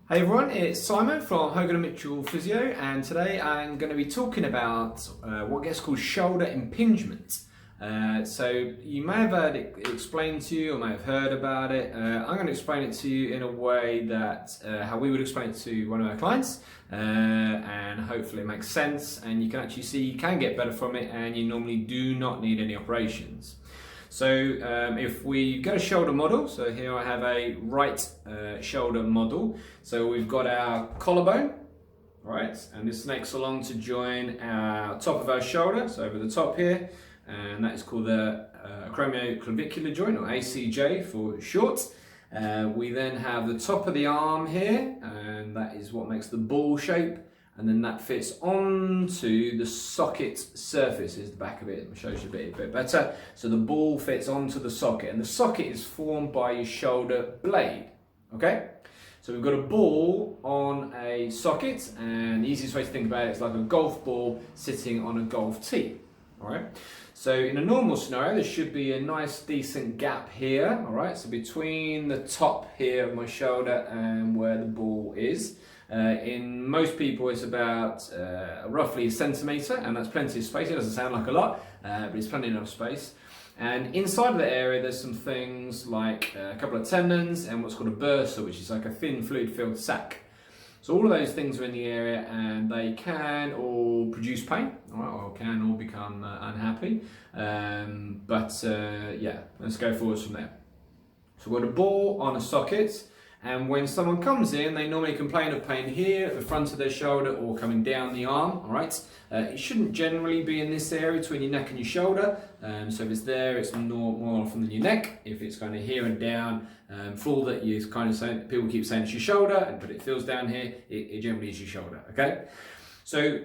Hey everyone, it's Simon from Hogan & Mitchell Physio, and today I'm going to be talking about what gets called shoulder impingement. So you may have heard it explained to you or may have heard about it. I'm going to explain it to you in a way that how we would explain it to one of our clients, and hopefully it makes sense and you can actually see you can get better from it and you normally do not need any operations. So if we go to shoulder model, so here I have a right shoulder model. So we've got our collarbone, right, and this snakes along to join our top of our shoulder, so over the top here, and that is called the acromioclavicular joint, or ACJ for short. We then have the top of the arm here, and that is what makes the ball shape. And then that fits onto the socket surface, is the back of it. It shows you a bit better. So the ball fits onto the socket, and the socket is formed by your shoulder blade, okay? So we've got a ball on a socket, and the easiest way to think about it is like a golf ball sitting on a golf tee, all right? So in a normal scenario, there should be a nice decent gap here, all right? So between the top here of my shoulder and where the ball is. In most people it's about roughly a centimetre, and that's plenty of space. It doesn't sound like a lot, but it's plenty enough space. And inside of the area there's some things like a couple of tendons and what's called a bursa, which is like a thin fluid filled sac. So all of those things are in the area, and they can all produce pain, all right, or can all become unhappy. Yeah, let's go forwards from there. So we've got a ball on a socket. And when someone comes in, they normally complain of pain here at the front of their shoulder or coming down the arm, all right? It shouldn't generally be in this area between your neck and your shoulder. So if it's there, it's more often than your neck. If it's kind of here and down, for all that you kind of say, people keep saying it's your shoulder, but it feels down here, it generally is your shoulder, okay? So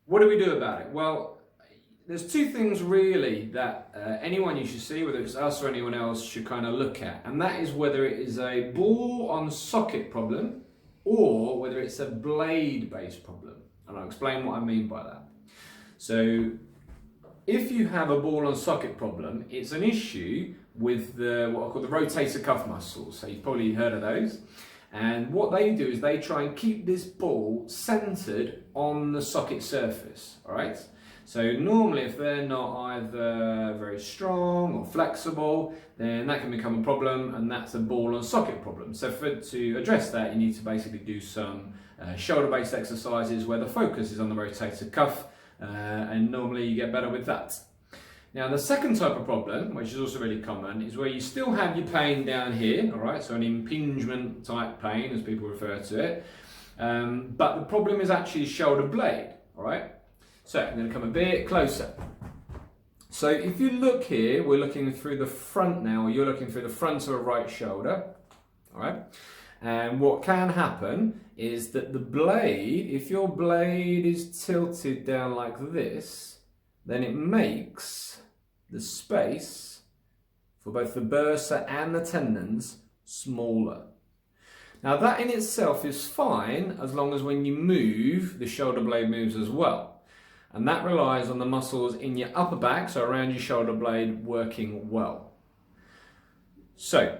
what do we do about it? Well, there's two things really that anyone you should see, whether it's us or anyone else, should kind of look at. And that is whether it is a ball on socket problem or whether it's a blade based problem. And I'll explain what I mean by that. So if you have a ball on socket problem, it's an issue with what I call the rotator cuff muscles. So you've probably heard of those. And what they do is they try and keep this ball centered on the socket surface, all right? So normally if they're not either very strong or flexible, then that can become a problem, and that's a ball on socket problem. So to address that, you need to basically do some shoulder-based exercises where the focus is on the rotator cuff, and normally you get better with that. Now the second type of problem, which is also really common, is where you still have your pain down here, all right, so an impingement type pain as people refer to it, but the problem is actually shoulder blade, all right? So I'm going to come a bit closer. So if you look here, we're looking through the front now, or you're looking through the front of a right shoulder, all right? And what can happen is that the blade, if your blade is tilted down like this, then it makes the space for both the bursa and the tendons smaller. Now that in itself is fine as long as when you move, the shoulder blade moves as well. And that relies on the muscles in your upper back, so around your shoulder blade, working well. So,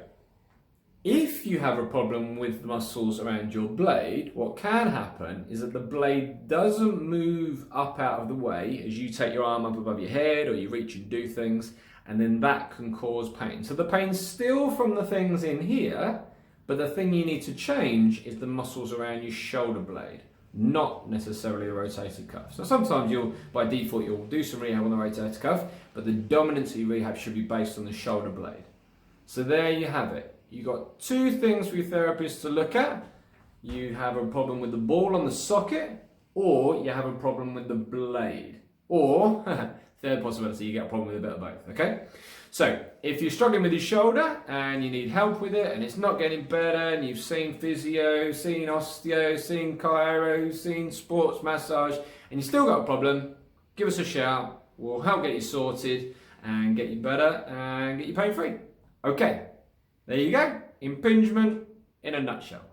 if you have a problem with the muscles around your blade, what can happen is that the blade doesn't move up out of the way as you take your arm up above your head or you reach and do things, and then that can cause pain. So the pain's still from the things in here, but the thing you need to change is the muscles around your shoulder blade, not necessarily the rotator cuff. So sometimes by default, you'll do some rehab on the rotator cuff, but the dominance of your rehab should be based on the shoulder blade. So there you have it. You've got two things for your therapist to look at. You have a problem with the ball on the socket, or you have a problem with the blade. Or, third possibility, you get a problem with a bit of both, okay? So, if you're struggling with your shoulder and you need help with it and it's not getting better, and you've seen physio, seen osteo, seen chiro, seen sports massage, and you still got a problem, give us a shout. We'll help get you sorted and get you better and get you pain free. Okay, there you go. Impingement in a nutshell.